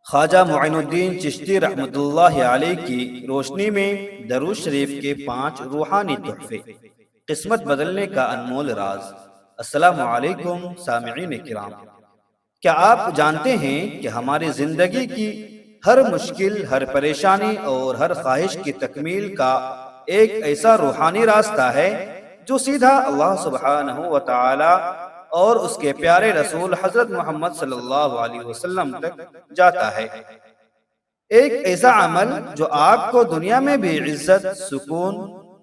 خواجہ معین الدین چشتی رحمۃ اللہ علیہ کی روشنی میں درود شریف کے 5 روحانی تحفے، قسمت بدلنے کا انمول راز۔ السلام علیکم سامعین کرام، کیا آپ جانتے ہیں کہ ہماری زندگی کی ہر مشکل، ہر پریشانی اور ہر خواہش کی تکمیل کا ایک ایسا روحانی راستہ ہے جو سیدھا اللہ سبحانہ و تعالی اور اس کے پیارے رسول حضرت محمد صلی اللہ علیہ وسلم تک جاتا ہے؟ ایک ایسا عمل جو آپ کو دنیا میں بھی عزت، سکون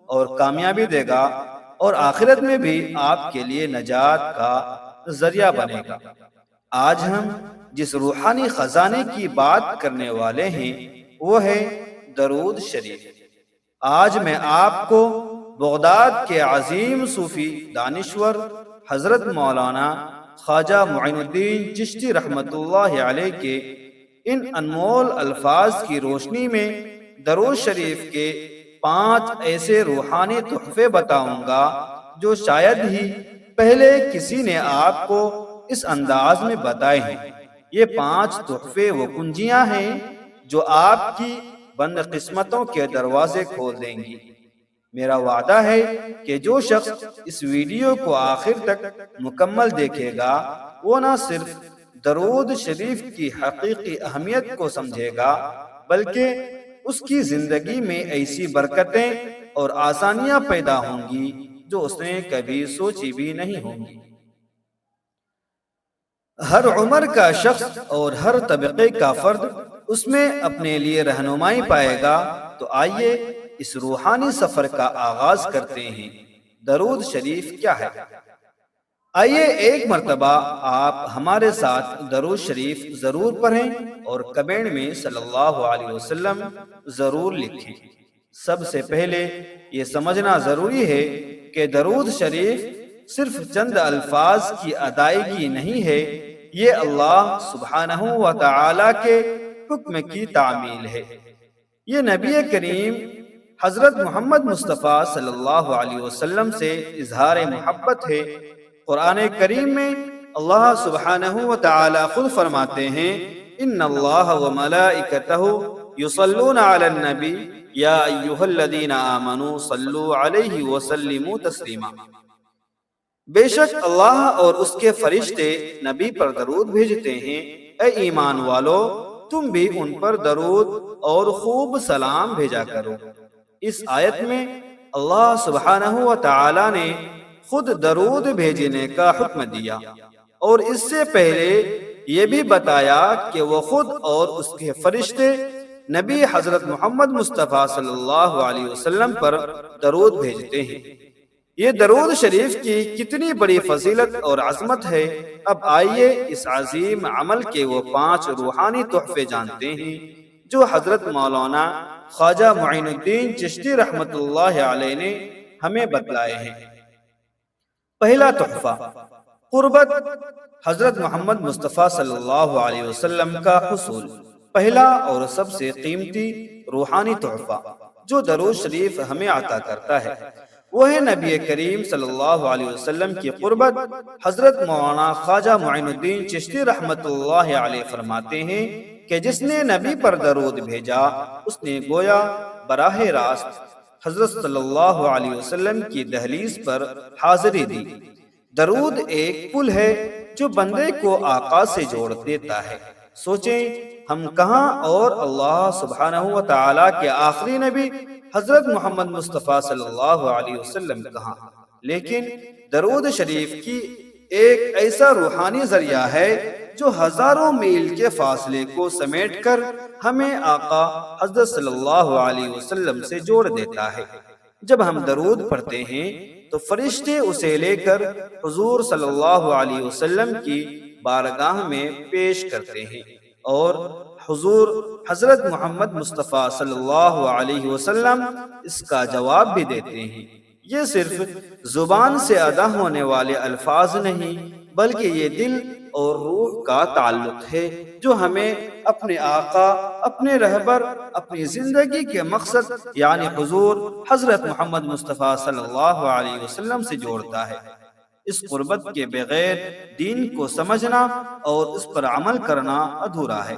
اور کامیابی دے گا اور آخرت میں بھی آپ کے لیے نجات کا ذریعہ بنے گا۔ آج ہم جس روحانی خزانے کی بات کرنے والے ہیں وہ ہے درود شریف۔ آج میں آپ کو بغداد کے عظیم صوفی دانشور حضرت مولانا خواجہ معین الدین چشتی رحمۃ اللہ علیہ کے ان انمول الفاظ کی روشنی میں درود شریف کے 5 ایسے روحانی تحفے بتاؤں گا جو شاید ہی پہلے کسی نے آپ کو اس انداز میں بتائے ہیں۔ یہ 5 تحفے وہ کنجیاں ہیں جو آپ کی بند قسمتوں کے دروازے کھول دیں گی۔ میرا وعدہ ہے کہ جو شخص اس ویڈیو کو آخر تک مکمل دیکھے گا وہ نہ صرف درود شریف کی حقیقی اہمیت کو سمجھے گا بلکہ اس کی زندگی میں ایسی برکتیں اور آسانیاں پیدا ہوں گی جو اس نے کبھی سوچی بھی نہیں ہوں گی۔ ہر عمر کا شخص اور ہر طبقے کا فرد اس میں اپنے لیے رہنمائی پائے گا، تو آئیے اس روحانی سفر کا آغاز کرتے ہیں۔ درود شریف کیا ہے؟ آئیے ایک مرتبہ آپ ہمارے ساتھ درود شریف ضرور پڑھیں اور کمنٹ میں صلی اللہ علیہ وسلم ضرور لکھیں۔ سب سے پہلے یہ سمجھنا ضروری ہے کہ درود شریف صرف چند الفاظ کی ادائیگی نہیں ہے، یہ اللہ سبحانہ و تعالی کے حکم کی تعمیل ہے۔ یہ نبی کریم حضرت محمد مصطفیٰ صلی اللہ علیہ وسلم سے اظہار محبت ہے۔ قرآن کریم میں اللہ سبحانہ و تعالی خود فرماتے ہیں، ان اللہ و ملائکتہ یصلون علی النبی یا ایھا الذین آمنوا صلوا علیہ وسلموا تسلیما۔ بے شک اللہ اور اس کے فرشتے نبی پر درود بھیجتے ہیں، اے ایمان والو تم بھی ان پر درود اور خوب سلام بھیجا کرو۔ اس آیت میں اللہ سبحانہ و تعالی نے خود درود بھیجنے کا حکم دیا اور اس سے پہلے یہ بھی بتایا کہ وہ خود اور اس کے فرشتے نبی حضرت محمد مصطفیٰ صلی اللہ علیہ وسلم پر درود بھیجتے ہیں۔ یہ درود شریف کی کتنی بڑی فضیلت اور عظمت ہے۔ اب آئیے اس عظیم عمل کے وہ 5 روحانی تحفے جانتے ہیں جو حضرت مولانا خواجہ معین الدین چشتی رحمۃ اللہ علیہ نے ہمیں بتلائے ہیں۔ پہلا تحفہ، قربت حضرت محمد مصطفیٰ صلی اللہ علیہ وسلم کا حصول۔ پہلا اور سب سے قیمتی روحانی تحفہ جو درود شریف ہمیں عطا کرتا ہے وہ ہے نبی کریم صلی اللہ علیہ وسلم کی قربت۔ حضرت مولانا خواجہ معین الدین چشتی رحمۃ اللہ علیہ فرماتے ہیں کہ جس نے نبی پر درود بھیجا اس نے گویا براہ راست حضرت صلی اللہ علیہ وسلم کی دہلیز پر حاضری دی۔ درود ایک پل ہے جو بندے کو آقا سے جوڑ دیتا ہے۔ سوچیں ہم کہاں اور اللہ سبحانہ و تعالی کے آخری نبی حضرت محمد مصطفیٰ صلی اللہ علیہ وسلم کہاں، لیکن درود شریف کی ایک ایسا روحانی ذریعہ ہے جو ہزاروں میل کے فاصلے کو سمیٹ کر ہمیں آقا حضرت صلی اللہ علیہ وسلم سے جوڑ دیتا ہے۔ جب ہم درود پڑھتے ہیں تو فرشتے اسے لے کر حضور صلی اللہ علیہ وسلم کی بارگاہ میں پیش کرتے ہیں اور حضور حضرت محمد مصطفیٰ صلی اللہ علیہ وسلم اس کا جواب بھی دیتے ہیں۔ یہ صرف زبان سے ادا ہونے والے الفاظ نہیں بلکہ یہ دل اور روح کا تعلق ہے جو ہمیں اپنے آقا، اپنے رہبر، اپنی زندگی کے مقصد یعنی حضور حضرت محمد مصطفیٰ صلی اللہ علیہ وسلم سے جوڑتا ہے۔ اس قربت کے بغیر دین کو سمجھنا اور اس پر عمل کرنا ادھورا ہے۔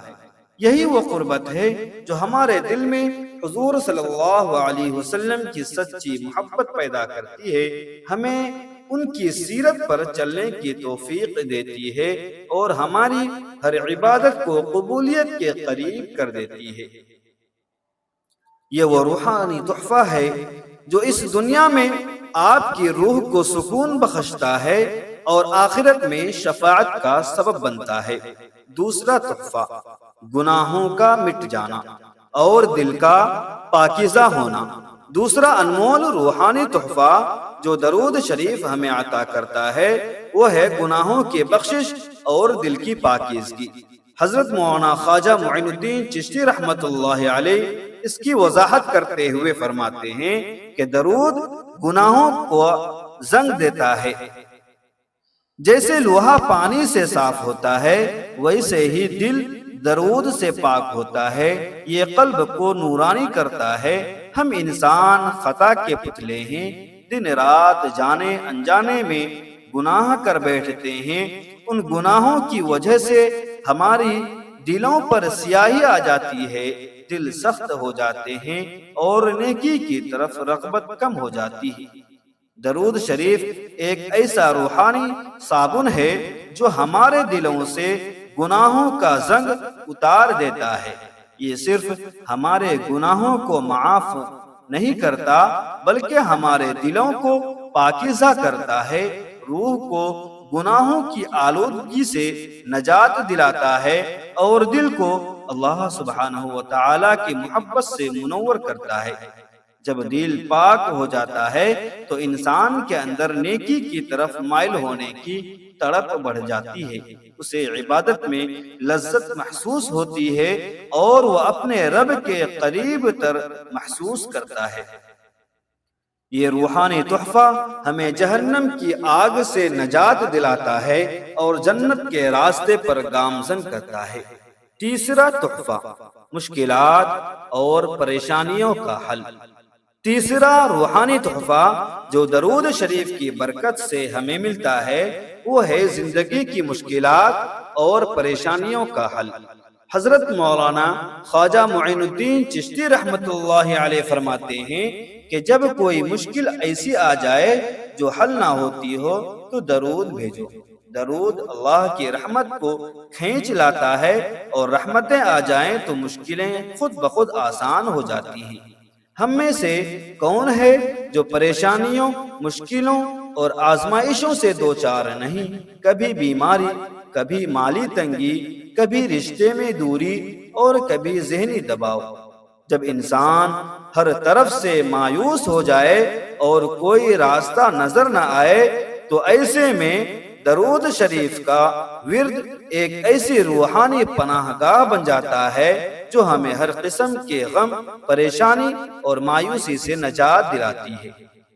یہی وہ قربت ہے جو ہمارے دل میں حضور صلی اللہ علیہ وسلم کی سچی محبت پیدا کرتی ہے، ہمیں ان کی سیرت پر چلنے کی توفیق دیتی ہے اور ہماری ہر عبادت کو قبولیت کے قریب کر دیتی ہے۔ یہ وہ روحانی تحفہ ہے جو اس دنیا میں آپ کی روح کو سکون بخشتا ہے اور آخرت میں شفاعت کا سبب بنتا ہے۔ دوسرا تحفہ گناہوں کا مٹ جانا اور دل کا پاکیزہ ہونا۔ دوسرا انمول روحانی تحفہ جو درود شریف ہمیں عطا کرتا ہے وہ ہے گناہوں کی بخشش اور دل کی پاکیزگی۔ حضرت مولانا خواجہ معین الدین چشتی رحمت اللہ علیہ اس کی وضاحت کرتے ہوئے فرماتے ہیں کہ درود گناہوں کو زنگ دیتا ہے۔ جیسے لوہا پانی سے صاف ہوتا ہے ویسے ہی دل درود سے پاک ہوتا ہے، یہ قلب کو نورانی کرتا ہے۔ ہم انسان خطا کے پتلے ہیں، دن رات جانے انجانے میں گناہ کر بیٹھتے ہیں۔ ان گناہوں کی وجہ سے ہماری دلوں پر سیاہی آ جاتی ہے، دل سخت ہو جاتے ہیں اور نیکی کی طرف رغبت کم ہو جاتی ہے۔ درود شریف ایک ایسا روحانی صابن ہے جو ہمارے دلوں سے گناہوں کا زنگ اتار دیتا ہے۔ یہ صرف ہمارے گناہوں کو معاف نہیں کرتا بلکہ ہمارے دلوں کو پاکیزہ کرتا ہے، روح کو گناہوں کی آلودگی سے نجات دلاتا ہے اور دل کو اللہ سبحانہ و تعالی کی محبت سے منور کرتا ہے۔ جب دل پاک ہو جاتا ہے تو انسان کے اندر نیکی کی طرف مائل ہونے کی تڑپ بڑھ جاتی ہے، اسے عبادت میں لذت محسوس ہوتی ہے اور وہ اپنے رب کے قریب تر محسوس کرتا ہے۔ یہ روحانی تحفہ ہمیں جہنم کی آگ سے نجات دلاتا ہے اور جنت کے راستے پر گامزن کرتا ہے۔ تیسرا تحفہ مشکلات اور پریشانیوں کا حل۔ تیسرا روحانی تحفہ جو درود شریف کی برکت سے ہمیں ملتا ہے وہ ہے زندگی کی مشکلات اور پریشانیوں کا حل۔ حضرت مولانا خواجہ معین الدین چشتی رحمت اللہ علیہ فرماتے ہیں کہ جب کوئی مشکل ایسی آ جائے جو حل نہ ہوتی ہو تو درود بھیجو۔ درود اللہ کی رحمت کو کھینچ لاتا ہے اور رحمتیں آ جائیں تو مشکلیں خود بخود آسان ہو جاتی ہیں۔ ہم میں سے کون ہے جو پریشانیوں، مشکلوں اور آزمائشوں سے دوچار نہیں؟ کبھی بیماری، کبھی مالی تنگی، کبھی رشتے میں دوری اور کبھی ذہنی دباؤ۔ جب انسان ہر طرف سے مایوس ہو جائے اور کوئی راستہ نظر نہ آئے تو ایسے میں درود شریف کا ورد ایک ایسی روحانی پناہ گاہ بن جاتا ہے جو ہمیں ہر قسم کے غم، پریشانی اور مایوسی سے نجات دلاتی ہے۔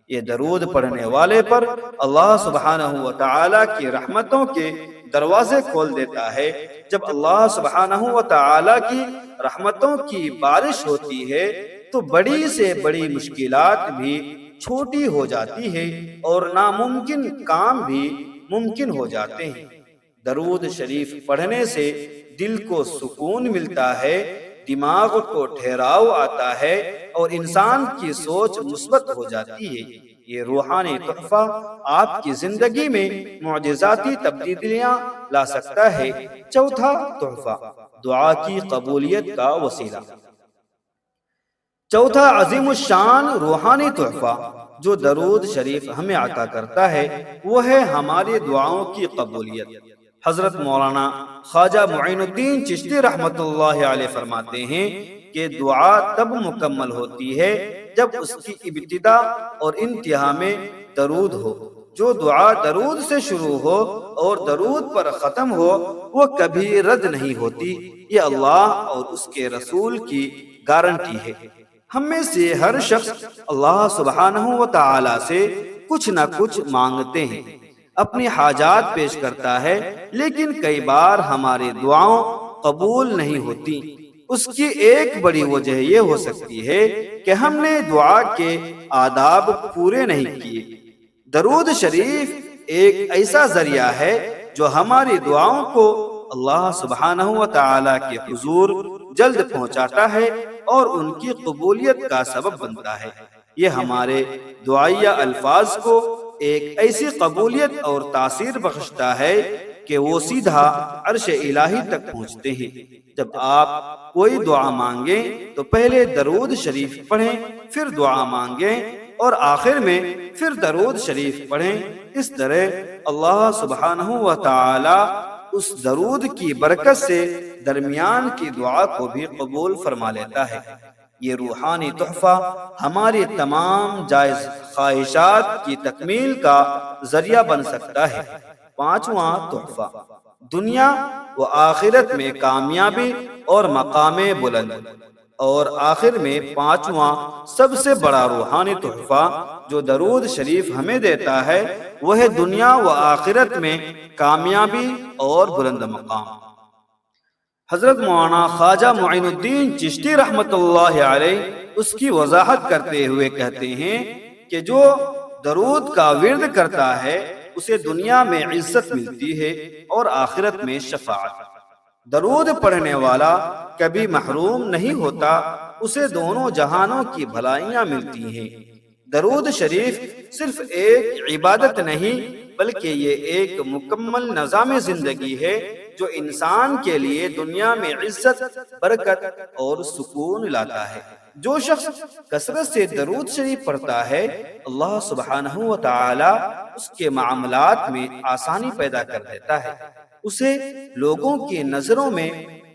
یہ درود پڑھنے والے پر اللہ سبحانہ و تعالی کی رحمتوں کے دروازے کھول دیتا ہے۔ جب اللہ سبحانہ و تعالی کی رحمتوں کی بارش ہوتی ہے تو بڑی سے بڑی مشکلات بھی چھوٹی ہو جاتی ہے اور ناممکن کام بھی ممکن ہو جاتے ہیں۔ درود شریف پڑھنے سے دل کو سکون ملتا ہے، دماغ کو ٹھہراؤ آتا ہے اور انسان کی سوچ مثبت ہو جاتی ہے۔ یہ روحانی تحفہ آپ کی زندگی میں معجزاتی تبدیلیاں لا سکتا ہے۔ چوتھا تحفہ دعا کی قبولیت کا وسیلہ۔ چوتھا عظیم الشان روحانی تحفہ جو درود شریف ہمیں عطا کرتا ہے وہ ہے ہماری دعاؤں کی قبولیت۔ حضرت مولانا خواجہ معین الدین چشتی رحمت اللہ علیہ فرماتے ہیں کہ دعا تب مکمل ہوتی ہے جب اس کی ابتدا اور انتہا میں درود ہو۔ جو دعا درود سے شروع ہو اور درود پر ختم ہو وہ کبھی رد نہیں ہوتی۔ یہ اللہ اور اس کے رسول کی گارنٹی ہے۔ ہم میں سے ہر شخص اللہ سبحانہ و تعالی سے کچھ نہ کچھ مانگتے ہیں، اپنی حاجات پیش کرتا ہے، لیکن کئی بار ہماری دعاؤں قبول نہیں ہوتی۔ اس کی ایک بڑی وجہ یہ ہو سکتی ہے کہ ہم نے دعا کے آداب پورے نہیں کیے۔ درود شریف ایک ایسا ذریعہ ہے جو ہماری دعاؤں کو اللہ سبحانہ و تعالی کے حضور جلد پہنچاتا ہے اور ان کی قبولیت کا سبب بنتا ہے۔ یہ ہمارے دعائیہ الفاظ کو ایک ایسی قبولیت اور تاثیر بخشتا ہے کہ وہ سیدھا عرش الہی تک پہنچتے ہیں۔ جب آپ کوئی دعا مانگیں تو پہلے درود شریف پڑھیں، پھر دعا مانگیں اور آخر میں پھر درود شریف پڑھیں۔ اس طرح اللہ سبحانہ و تعالی اس درود کی برکت سے درمیان کی دعا کو بھی قبول فرما لیتا ہے۔ یہ روحانی تحفہ ہماری تمام جائز خواہشات کی تکمیل کا ذریعہ بن سکتا ہے۔ پانچواں تحفہ، دنیا و آخرت میں کامیابی اور مقام بلند۔ اور آخر میں پانچواں سب سے بڑا روحانی تحفہ جو درود شریف ہمیں دیتا ہے وہ ہے دنیا و آخرت میں کامیابی اور بلند مقام۔ حضرت مولانا خواجہ معین الدین چشتی رحمۃ اللہ علیہ اس کی وضاحت کرتے ہوئے کہتے ہیں کہ جو درود کا ورد کرتا ہے اسے دنیا میں عزت ملتی ہے اور آخرت میں شفاعت۔ درود پڑھنے والا کبھی محروم نہیں ہوتا، اسے دونوں جہانوں کی بھلائیاں ملتی ہیں۔ درود شریف صرف ایک عبادت نہیں بلکہ یہ ایک مکمل نظام زندگی ہے جو انسان کے لیے دنیا میں عزت، برکت اور سکون لاتا ہے۔ جو شخص کثرت سے درود شریف پڑھتا ہے اللہ سبحانہ و تعالی اس کے معاملات میں آسانی پیدا کر دیتا ہے، اسے لوگوں کی نظروں میں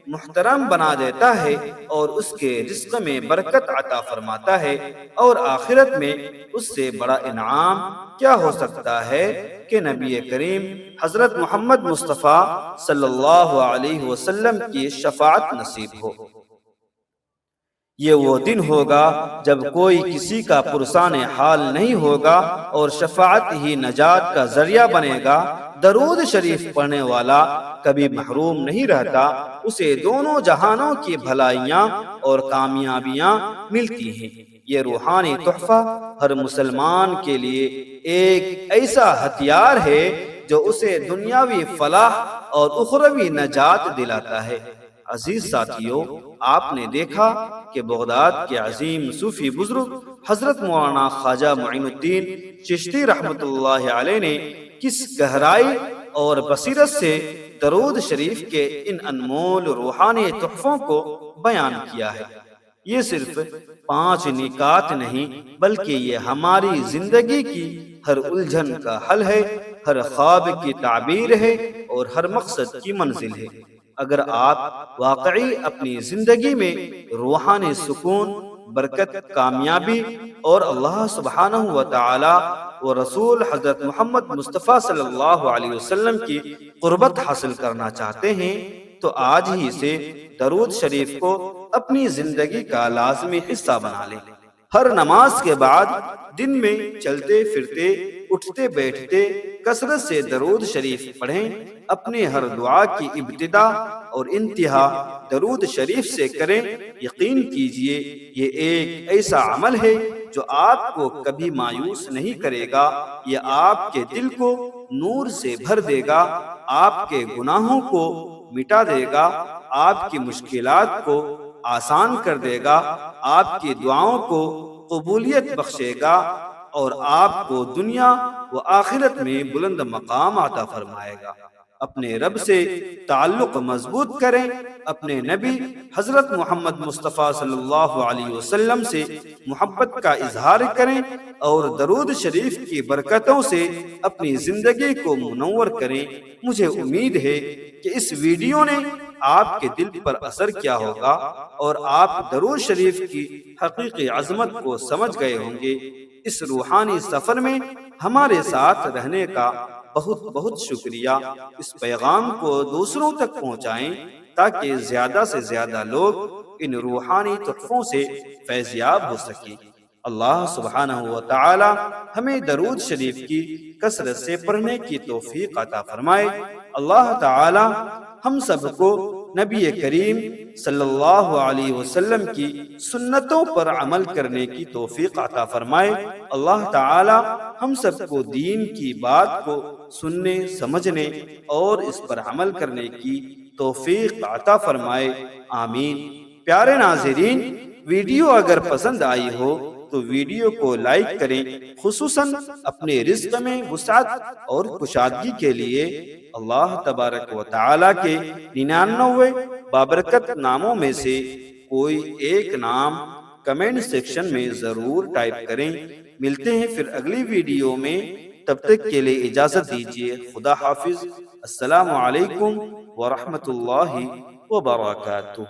محترم بنا دیتا ہے اور اس کے رزق میں برکت عطا فرماتا ہے، اور آخرت میں اس سے بڑا انعام کیا ہو سکتا ہے کہ نبی کریم حضرت محمد مصطفیٰ صلی اللہ علیہ وسلم کی شفاعت نصیب ہو۔ یہ وہ دن ہوگا جب کوئی کسی کا پرسان حال نہیں ہوگا اور شفاعت ہی نجات کا ذریعہ بنے گا۔ درود شریف پڑھنے والا کبھی محروم نہیں رہتا، اسے دونوں جہانوں کی بھلائیاں اور کامیابیاں ملتی ہیں۔ یہ روحانی تحفہ ہر مسلمان کے لیے ایک ایسا ہتھیار ہے جو اسے دنیاوی فلاح اور اخروی نجات دلاتا ہے۔ عزیز ساتھیو، آپ نے دیکھا کہ بغداد کے عظیم صوفی بزرگ حضرت مولانا خواجہ معین الدین چشتی رحمۃ اللہ علیہ نے کس گہرائی اور بصیرت سے درود شریف کے ان انمول روحانی تحفوں کو بیان کیا ہے۔ یہ صرف 5 نکات نہیں بلکہ یہ ہماری زندگی کی ہر الجھن کا حل ہے، ہر خواب کی تعبیر ہے اور ہر مقصد کی منزل ہے۔ اگر آپ واقعی اپنی زندگی میں روحانی سکون، برکت، کامیابی اور اللہ سبحانہ و تعالی و رسول حضرت محمد مصطفیٰ صلی اللہ علیہ وسلم کی قربت حاصل کرنا چاہتے ہیں تو آج ہی سے درود شریف کو اپنی زندگی کا لازمی حصہ بنا لیں۔ ہر نماز کے بعد دن میں چلتے پھرتے، اٹھتے بیٹھتے کثرت سے درود شریف پڑھیں۔ اپنی ہر دعا کی ابتدا اور انتہا درود شریف سے کریں۔ یقین کیجئے یہ ایک ایسا عمل ہے جو آپ کو کبھی مایوس نہیں کرے گا۔ یہ آپ کے دل کو نور سے بھر دے گا، آپ کے گناہوں کو مٹا دے گا، آپ کی مشکلات کو آسان کر دے گا، آپ کی دعاؤں کو قبولیت بخشے گا اور آپ کو دنیا و آخرت میں بلند مقام عطا فرمائے گا۔ اپنے رب سے تعلق مضبوط کریں، اپنے نبی حضرت محمد مصطفیٰ صلی اللہ علیہ وسلم سے محبت کا اظہار کریں اور درود شریف کی برکتوں سے اپنی زندگی کو منور کریں۔ مجھے امید ہے کہ اس ویڈیو نے آپ کے دل پر اثر کیا ہوگا اور آپ درود شریف کی حقیقی عظمت کو سمجھ گئے ہوں گے۔ اس روحانی سفر میں ہمارے ساتھ رہنے کا بہت بہت شکریہ۔ اس پیغام کو دوسروں تک پہنچائیں تاکہ زیادہ سے زیادہ لوگ ان روحانی تحفوں سے فیض یاب ہو سکیں۔ اللہ سبحانہ و تعالی ہمیں درود شریف کی کثرت سے پڑھنے کی توفیق عطا فرمائے۔ اللہ تعالی ہم سب کو نبی کریم صلی اللہ علیہ وسلم کی سنتوں پر عمل کرنے کی توفیق عطا فرمائے۔ اللہ تعالی ہم سب کو دین کی بات کو سننے، سمجھنے اور اس پر عمل کرنے کی توفیق عطا فرمائے، آمین۔ پیارے ناظرین، ویڈیو اگر پسند آئی ہو تو ویڈیو کو لائک کریں، خصوصاً اپنے رزق میں وسعت اور کشادگی کے لیے اللہ تبارک و تعالی کے 99 بابرکت ناموں میں سے کوئی ایک نام کمنٹ سیکشن میں ضرور ٹائپ کریں۔ ملتے ہیں پھر اگلی ویڈیو میں، تب تک کے لیے اجازت دیجیے، خدا حافظ، السلام علیکم ورحمۃ اللہ وبرکاتہ۔